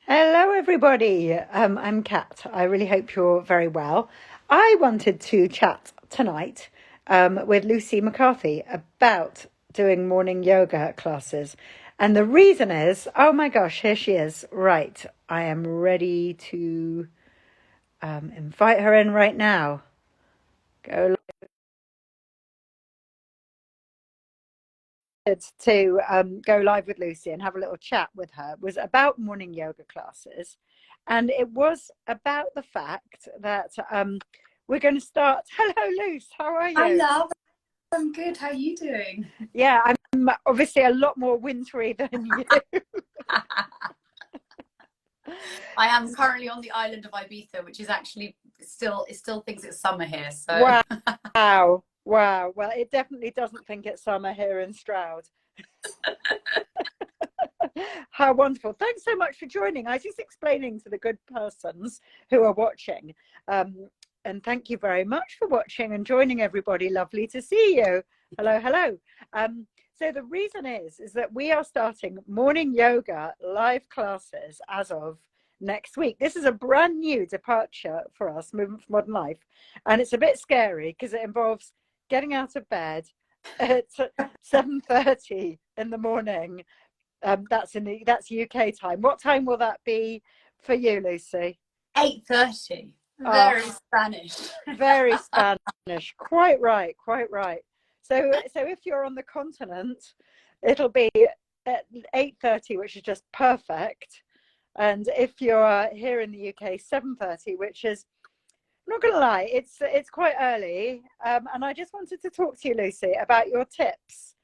Hello, everybody. I'm Kat. I really hope you're very well. I wanted to chat tonight with Lucy McCarthy about doing morning yoga classes. And the reason is, oh my gosh, here she is. Right. I am ready to invite her in right now. Go to go live with Lucy and have a little chat with her was about morning yoga classes. And it was about the fact that we're going to start. Hello, Luce. How are Hi, you? love. I'm good. How are you doing? Yeah, I'm obviously a lot more wintry than you. I am currently on the island of Ibiza, which is actually it still thinks it's summer here. So Wow. Wow. Wow. Well, it definitely doesn't think it's summer here in Stroud. How wonderful. Thanks so much for joining. I was just explaining to the good persons who are watching. And thank you very much for watching and joining, everybody. Lovely to see you. Hello, hello. So the reason is that we are starting morning yoga live classes as of next week. This is a brand new departure for us, Movement for Modern Life. And it's a bit scary because it involves getting out of bed at 7:30 in the morning. That's UK time. What time will that be for you, Lucy? 8:30. Oh, Very Spanish. very Spanish. Quite right, quite right. So if you're on the continent, it'll be at 8:30, which is just perfect. And if you're here in the UK, 7:30, which is, I'm not going to lie, it's quite early. And I just wanted to talk to you, Lucy, about your tips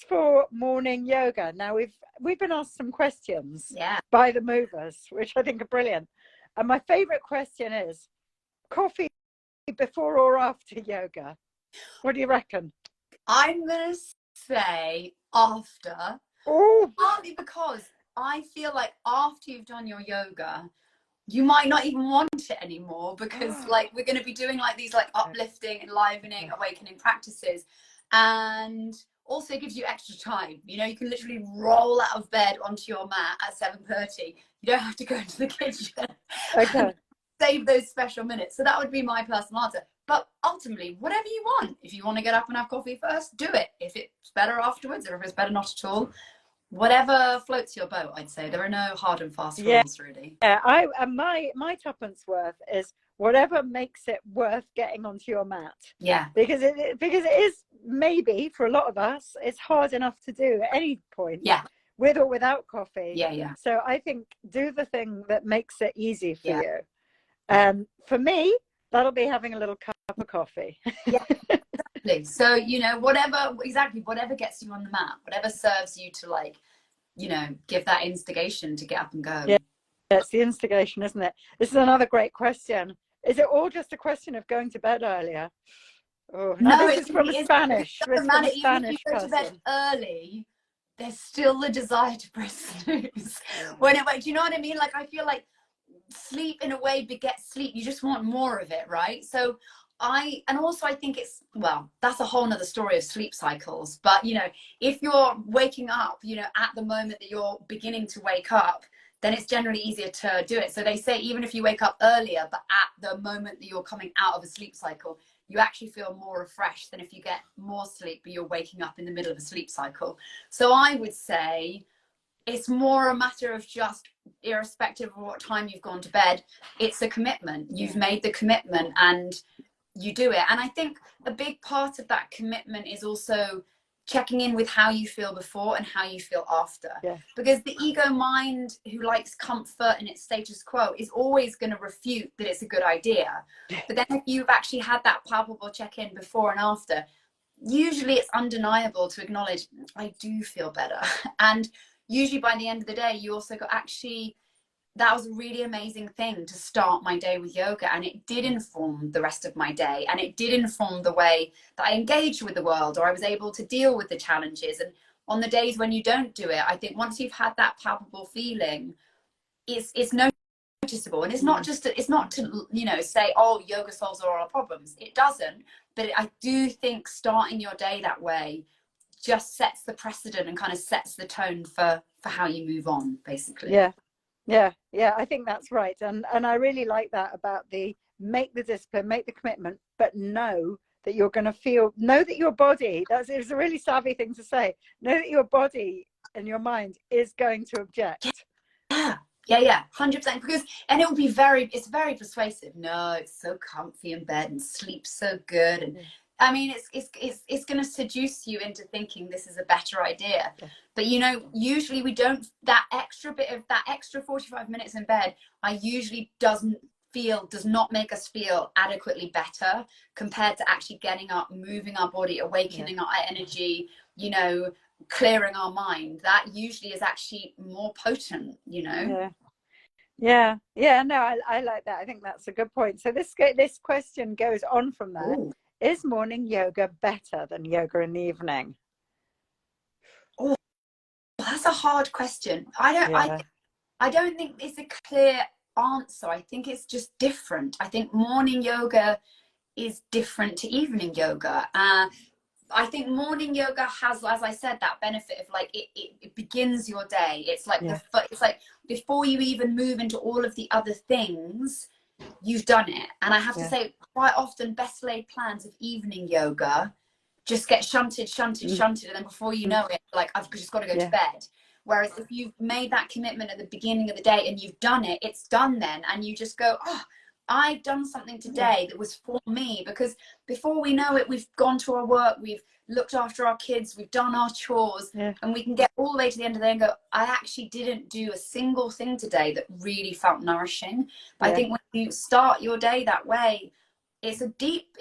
for morning yoga. Now we've been asked some questions Yeah. by the movers, which I think are brilliant. And my favorite question is coffee before or after yoga? What do you reckon? I'm going to say after, Oh, partly because I feel like after you've done your yoga, you might not even want it anymore because like we're going to be doing like these like uplifting, enlivening, awakening practices, and also gives you extra time. You know, you can literally roll out of bed onto your mat at 7:30. You don't have to go into the kitchen. okay. Save those special minutes. So that would be my personal answer. But ultimately, whatever you want. If you want to get up and have coffee first, do it. If it's better afterwards, or if it's better not at all, whatever floats your boat, I'd say. There are no hard and fast Yeah, rules, really. I my tuppence worth is whatever makes it worth getting onto your mat. Yeah. Because it is, maybe for a lot of us, it's hard enough to do at any point. Yeah. With or without coffee. Yeah. So I think do the thing that makes it easy for Yeah. you. For me, that'll be having a little cup of coffee. Yeah. Exactly. So, you know, whatever gets you on the mat, whatever serves you to like, you know, give that instigation to get up and go. Yeah, it's the instigation, isn't it? This is another great question. Is it all just a question of going to bed earlier? Oh, now No, this it is from a really is. Spanish. It It's doesn't from matter. a Even if you Spanish go to bed person. early, there's still the desire to press snooze. Yeah. Do you know what I mean? Like, I feel like sleep in a way begets sleep. You just want more of it, right? So and also I think it's, well, that's a whole nother story of sleep cycles. But, you know, if you're waking up, you know, at the moment that you're beginning to wake up, then it's generally easier to do it. So they say even if you wake up earlier, but at the moment that you're coming out of a sleep cycle, you actually feel more refreshed than if you get more sleep, but you're waking up in the middle of a sleep cycle. So I would say it's more a matter of just, irrespective of what time you've gone to bed, it's a commitment. You've made the commitment and you do it. And I think a big part of that commitment is also checking in with how you feel before and how you feel after. Yeah. Because the ego mind, who likes comfort in its status quo, is always going to refute that it's a good idea. But then if you've actually had that palpable check-in before and after, usually it's undeniable to acknowledge, I do feel better. And usually by the end of the day, you also go, actually, that was a really amazing thing to start my day with yoga, and it did inform the rest of my day, and it did inform the way that I engaged with the world, or I was able to deal with the challenges. And on the days when you don't do it, I think once you've had that palpable feeling, it's noticeable. And it's not to, you know, say, oh, yoga solves all our problems. It doesn't. But I do think starting your day that way just sets the precedent and kind of sets the tone for how you move on, basically. Yeah. Yeah, yeah, I think that's right. And I really like that about the make the discipline, make the commitment, but know that you're going to feel, know that your body, that's it's a really savvy thing to say, know that your body and your mind is going to object. Yeah, yeah, yeah, 100%. Because, and it will be very, it's very persuasive. No, it's so comfy in bed and sleeps so good. And I mean, it's going to seduce you into thinking this is a better idea. Yeah. But you know, usually we don't, that extra bit of that extra 45 minutes in bed, I usually does not make us feel adequately better compared to actually getting up, moving our body, awakening our energy, you know, clearing our mind. That usually is actually more potent, you know. Yeah, no, I like that. I think that's a good point. So this question goes on from that. Ooh. Is morning yoga better than yoga in the evening? Oh, that's a hard question. I don't think it's a clear answer. I think it's just different. I think morning yoga is different to evening yoga. I think morning yoga has, as I said, that benefit of like it begins your day. It's like it's like before you even move into all of the other things, you've done it. And I have to say, quite often, best laid plans of evening yoga just get shunted, and then before you know it, like I've just got to go to bed. Whereas if you've made that commitment at the beginning of the day and you've done it, it's done then, and you just go, oh, I've done something today that was for me. Because before we know it, we've gone to our work, we've looked after our kids, we've done our chores, and we can get all the way to the end of the day and go, I actually didn't do a single thing today that really felt nourishing. But I think when you start your day that way, it's a deep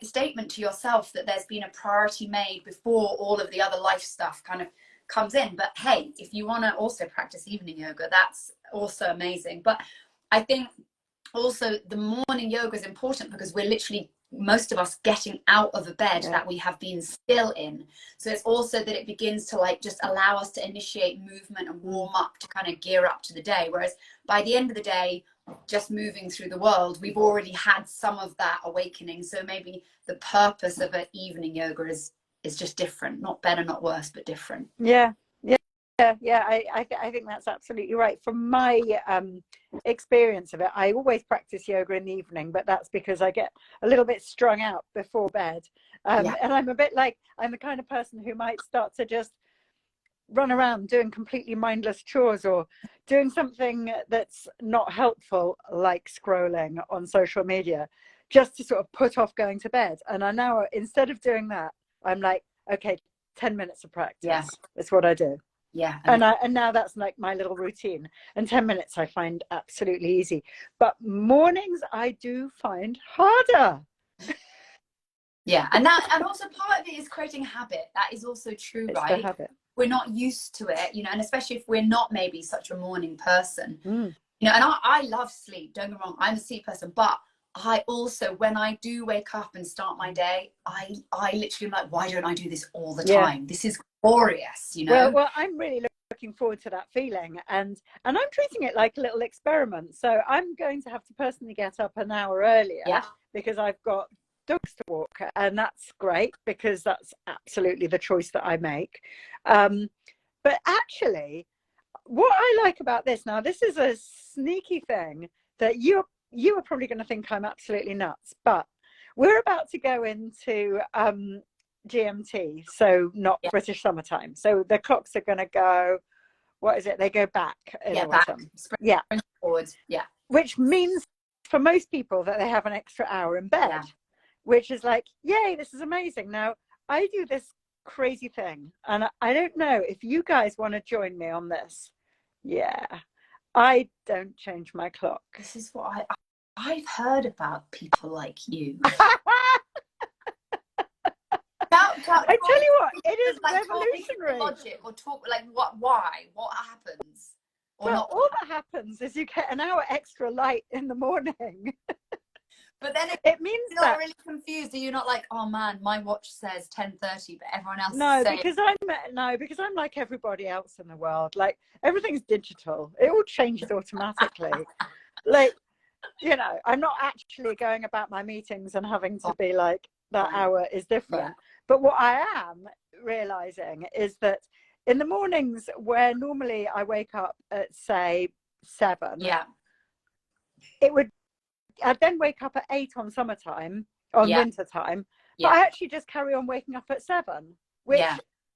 statement to yourself that there's been a priority made before all of the other life stuff kind of comes in. But hey, if you want to also practice evening yoga, that's also amazing. But I think also the morning yoga is important because we're literally, most of us, getting out of a bed that we have been still in. So it's also that it begins to like just allow us to initiate movement and warm up to kind of gear up to the day. Whereas by the end of the day, just moving through the world, we've already had some of that awakening. So maybe the purpose of an evening yoga is just different, not better, not worse, but different. I think that's absolutely right. From my experience of it, I always practice yoga in the evening, but that's because I get a little bit strung out before bed. And I'm a bit like, I'm the kind of person who might start to just run around doing completely mindless chores or doing something that's not helpful, like scrolling on social media, just to sort of put off going to bed. And I now, instead of doing that, I'm like, okay, 10 minutes of practice. That's what I do. And now that's like my little routine. And 10 minutes I find absolutely easy. But mornings I do find harder. And also part of it is creating a habit. That is also true, It's right? the habit. We're not used to it, you know, and especially if we're not maybe such a morning person. You know, and I love sleep, don't get me wrong, I'm a sleep person, but I also, when I do wake up and start my day, I literally am like, why don't I do this all the time? This is glorious, you know. Well, I'm really looking forward to that feeling, and I'm treating it like a little experiment. So I'm going to have to personally get up an hour earlier because I've got dogs to walk, and that's great because that's absolutely the choice that I make. But actually, what I like about this, now this is a sneaky thing that you are probably going to think I'm absolutely nuts, but we're about to go into GMT, so not British summertime. So the clocks are going to go, what is it? They go back in autumn. Spring forwards. Which means for most people that they have an extra hour in bed, which is like, yay, this is amazing. Now, I do this crazy thing, and I don't know if you guys want to join me on this. I don't change my clock. This is what I've heard about people like you. I tell you what, it is like revolutionary. Logic or talk like what happens? Or well, all that happens is you get an hour extra light in the morning. But then it means you're not really confused. Are you not like, oh man, my watch says 10:30, but everyone else is saying... because I'm like everybody else in the world. Like everything's digital. It all changes automatically. Like, you know, I'm not actually going about my meetings and having to be like, that hour is different. But what I am realizing is that in the mornings where normally I wake up at say 7. Yeah. I'd then wake up at 8 on summertime, on winter time, but I actually just carry on waking up at 7, which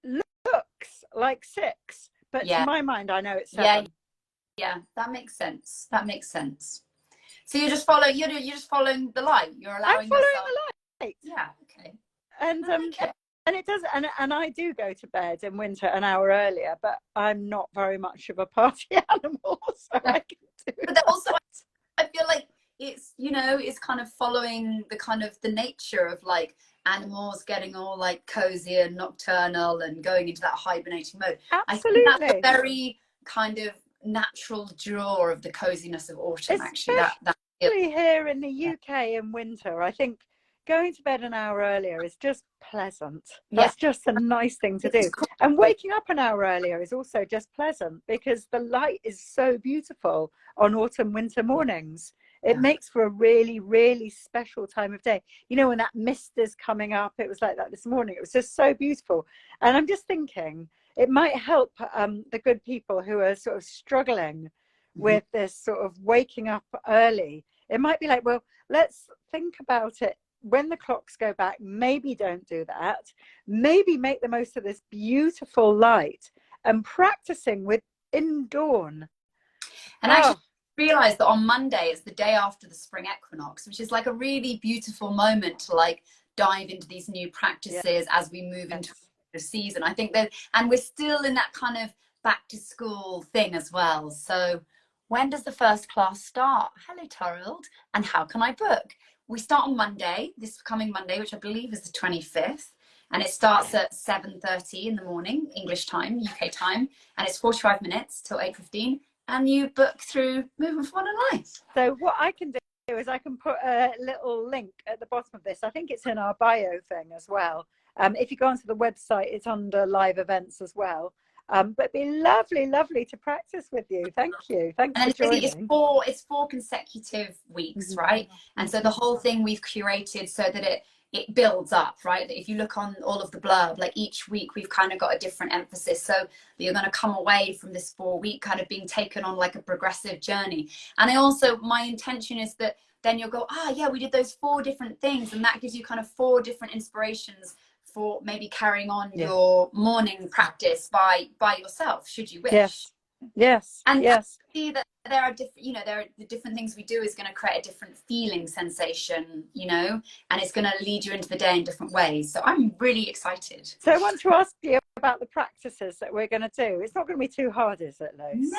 looks like 6, but to my mind, I know it's 7. Yeah, that makes sense. That makes sense. So you're just following, you're just following the light. You're allowing I'm following yourself... the light. Yeah, okay. And and it does, and I do go to bed in winter an hour earlier, but I'm not very much of a party animal, so I can do But that. also, I feel like it's, you know, it's kind of following the kind of the nature of like animals getting all like cozy and nocturnal and going into that hibernating mode. Absolutely. I think that's a very kind of natural draw of the coziness of autumn. Especially actually, here in the UK in winter, I think going to bed an hour earlier is just pleasant. That's just a nice thing to do. And waking up an hour earlier is also just pleasant because the light is so beautiful on autumn winter mornings. It makes for a really, really special time of day. You know, when that mist is coming up, it was like that this morning. It was just so beautiful. And I'm just thinking it might help the good people who are sort of struggling with this sort of waking up early. It might be like, well, let's think about it. When the clocks go back, maybe don't do that. Maybe make the most of this beautiful light and practicing with in dawn. And actually realize that on Monday is the day after the spring equinox, which is like a really beautiful moment to like dive into these new practices as we move into the season. I think that, and we're still in that kind of back to school thing as well. So when does the first class start? Hello, Torald. And how can I book? We start on Monday, this coming Monday, which I believe is the 25th. And it starts at 7:30 in the morning, English time, UK time. And it's 45 minutes till 8:15. And you book through Movement for Modern Life. So what I can do is I can put a little link at the bottom of this. I think it's in our bio thing as well. If you go onto the website, it's under live events as well. But it'd be lovely, lovely to practice with you. Thank you. Thanks for joining. It's 4 consecutive weeks, right? And so the whole thing we've curated so that it builds up, right? That if you look on all of the blurb, like each week we've kind of got a different emphasis, so that you're going to come away from this 4-week kind of being taken on like a progressive journey. And my intention is that then you'll go, yeah, we did those 4 different things, and that gives you kind of 4 different inspirations for maybe carrying on your morning practice by yourself, should you wish. Yes. And see that there are different, you know, there are the different things we do is going to create a different feeling sensation, you know, and it's going to lead you into the day in different ways. So I'm really excited. So I want to ask you about the practices that we're going to do. It's not going to be too hard, is it, Luce?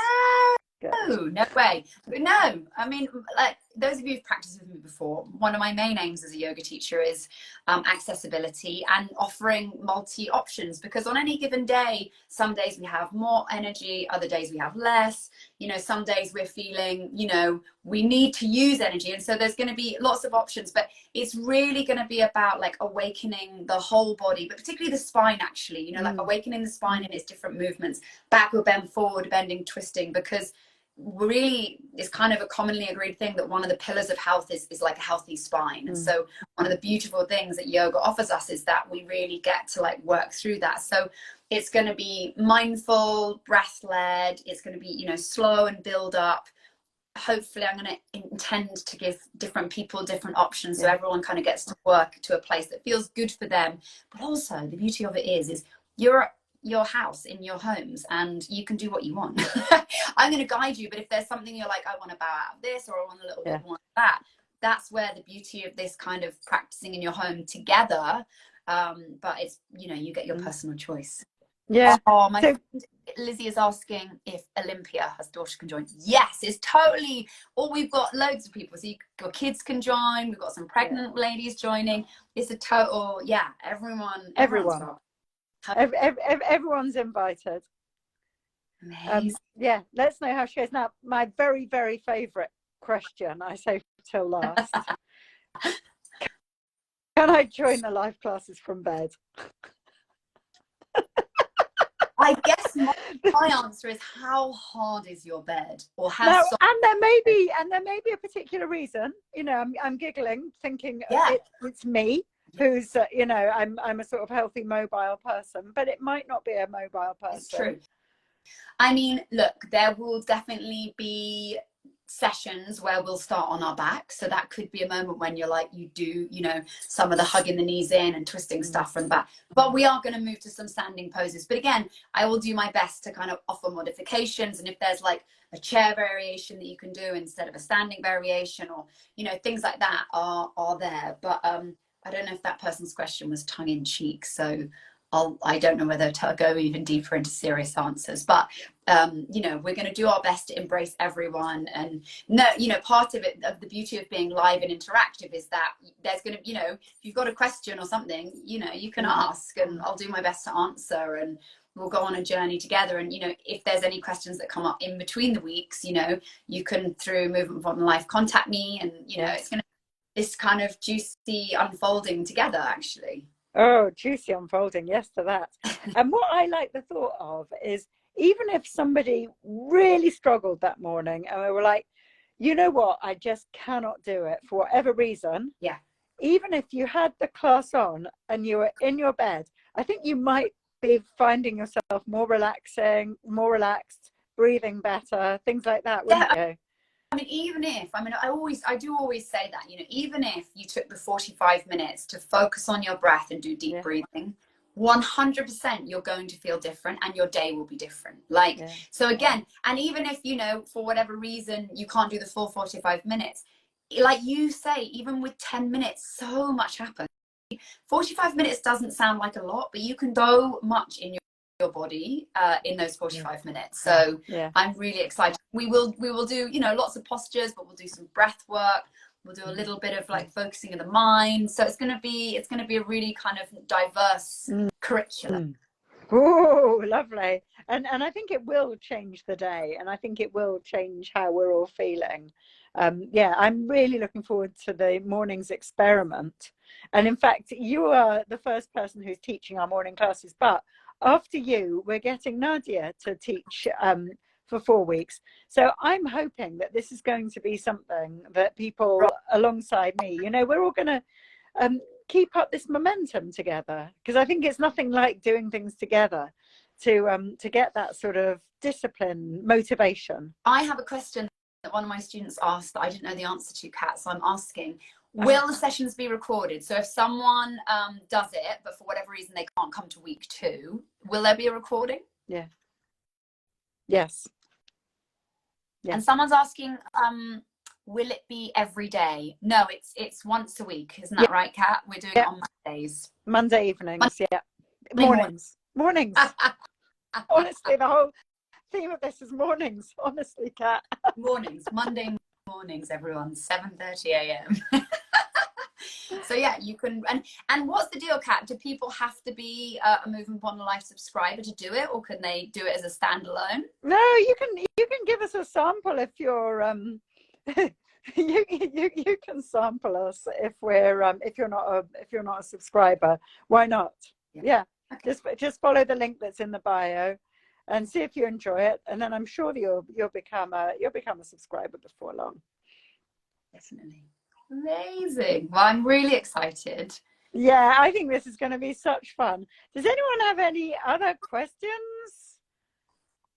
No way. No, I mean, like those of you who've practiced with me before, one of my main aims as a yoga teacher is accessibility and offering multi options, because on any given day, some days we have more energy, other days we have less, you know, some days we're feeling, you know, we need to use energy. And so there's going to be lots of options, but it's really going to be about like awakening the whole body, but particularly the spine, actually, you know, like awakening the spine in its different movements, backward bend, forward bending, twisting, because really it's kind of a commonly agreed thing that one of the pillars of health is like a healthy spine. And so one of the beautiful things that yoga offers us is that we really get to like work through that. So it's going to be mindful, breath led, it's going to be, you know, slow and build up. Hopefully I'm going to intend to give different people different options, so everyone kind of gets to work to a place that feels good for them. But also the beauty of it is you're your house in your homes and you can do what you want. I'm going to guide you, but if there's something you're like, I want to bow out of this, or I want a little bit more of that, that's where the beauty of this kind of practicing in your home together, but it's, you know, you get your personal choice. My friend Lizzie is asking if Olympia, her daughter, can join. Yes, it's totally, we've got loads of people, so your kids can join, we've got some pregnant ladies joining. It's a total, everyone's invited. Let's know how she goes. Now, my very, very favorite question, I say till last. Can I join the live classes from bed? I guess my answer is, how hard is your bed, or how soft? And there may be a particular reason. You know, I'm giggling, thinking it's me who's I'm a sort of healthy mobile person, but it might not be a mobile person. It's true. I mean, look, there will definitely be sessions where we'll start on our back. So that could be a moment when you're like, you do, you know, some of the hugging the knees in and twisting stuff from back. But we are going to move to some standing poses. But again, I will do my best to kind of offer modifications. And if there's like a chair variation that you can do instead of a standing variation, or, you know, things like that are there. But I don't know if that person's question was tongue in cheek. So I don't know whether to go even deeper into serious answers, but you know, we're going to do our best to embrace everyone. And no, you know, part of it, of the beauty of being live and interactive, is that there's going to, you know, if you've got a question or something, you know, you can ask, and I'll do my best to answer, and we'll go on a journey together. And, you know, if there's any questions that come up in between the weeks, you know, you can, through Movement on Life, contact me, and, you know, it's going to be this kind of juicy unfolding together, actually. Oh, juicy unfolding, yes to that. And what I like the thought of is, even if somebody really struggled that morning and we were like, you know what, I just cannot do it for whatever reason. Yeah. Even if you had the class on and you were in your bed, I think you might be finding yourself more relaxing, more relaxed, breathing better, things like that, wouldn't you? I mean, even if, I mean, I do always say that, you know, even if you took the 45 minutes to focus on your breath and do deep breathing, 100% you're going to feel different, and your day will be different. Like, so again, and even if, you know, for whatever reason, you can't do the full 45 minutes, like you say, even with 10 minutes, so much happens. 45 minutes doesn't sound like a lot, but you can do much in your body in those 45 minutes. So I'm really excited. We will do, you know, lots of postures, but we'll do some breath work. We'll do a little bit of like focusing of the mind. So it's going to be a really kind of diverse curriculum. Oh, lovely. And I think it will change the day, and I think it will change how we're all feeling. Yeah, I'm really looking forward to the morning's experiment. And in fact, you are the first person who's teaching our morning classes, but after you, we're getting Nadia to teach for 4 weeks. So I'm hoping that this is going to be something that people alongside me, you know, we're all going to keep up this momentum together, because I think it's nothing like doing things together to get that sort of discipline, motivation. I have a question that one of my students asked that I didn't know the answer to, Kat, so I'm asking, will the sessions be recorded? So if someone does it, but for whatever reason they can't come to week 2, will there be a recording? Yeah. Yes. And someone's asking, will it be every day? No, it's once a week, isn't that right, Kat? We're doing it on Mondays. Monday evenings, mornings. Honestly, the whole theme of this is mornings, honestly, Kat. Mornings, Monday mornings, everyone, 7:30 a.m. So yeah, you can, and what's the deal, Kat? Do people have to be a Movement on Life subscriber to do it, or can they do it as a standalone? No, you can give us a sample if you're you can sample us if we're if you're not a subscriber. Why not? Yeah. Okay. Just follow the link that's in the bio and see if you enjoy it, and then I'm sure that you'll become a subscriber before long. Definitely. Amazing. Well, I'm really excited. Yeah, I think this is going to be such fun. Does anyone have any other questions?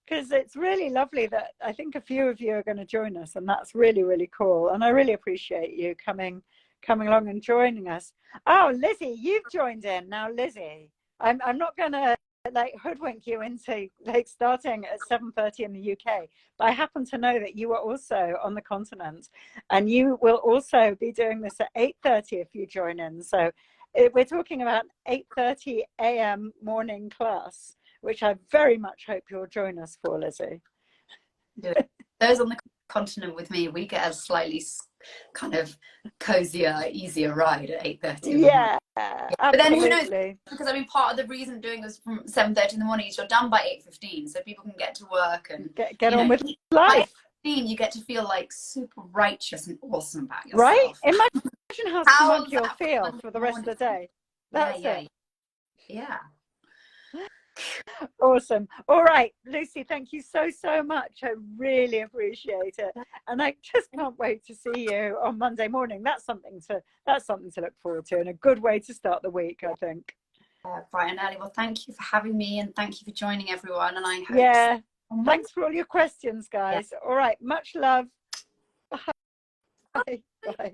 Because it's really lovely that I think a few of you are going to join us, and that's really, really cool. And I really appreciate you coming along and joining us. Oh, Lizzie, you've joined in now. Lizzie, I'm not going to like hoodwink you into like starting at 7:30 in the UK, but I happen to know that you are also on the continent, and you will also be doing this at 8:30 if you join in. So we're talking about 8:30 a.m. morning class, which I very much hope you'll join us for, Lizzie. Those on the continent with me, we get a slightly kind of cozier, easier ride at 8:30. Yeah, but then who knows? Because I mean, part of the reason doing this from 7:30 in the morning is you're done by 8:15, so people can get to work and get on with life. By 8:15, you get to feel like super righteous and awesome about yourself. Right? Imagine how smug you'll feel for the rest of the day. That's it. Yeah. Awesome. All right, Lucy, thank you so much. I really appreciate it, and I just can't wait to see you on Monday morning. That's something to look forward to, and a good way to start the week, I think. Bright and early. Well, thank you for having me, and thank you for joining everyone. And I hope Thanks for all your questions, guys. All right, much love. Bye. Bye.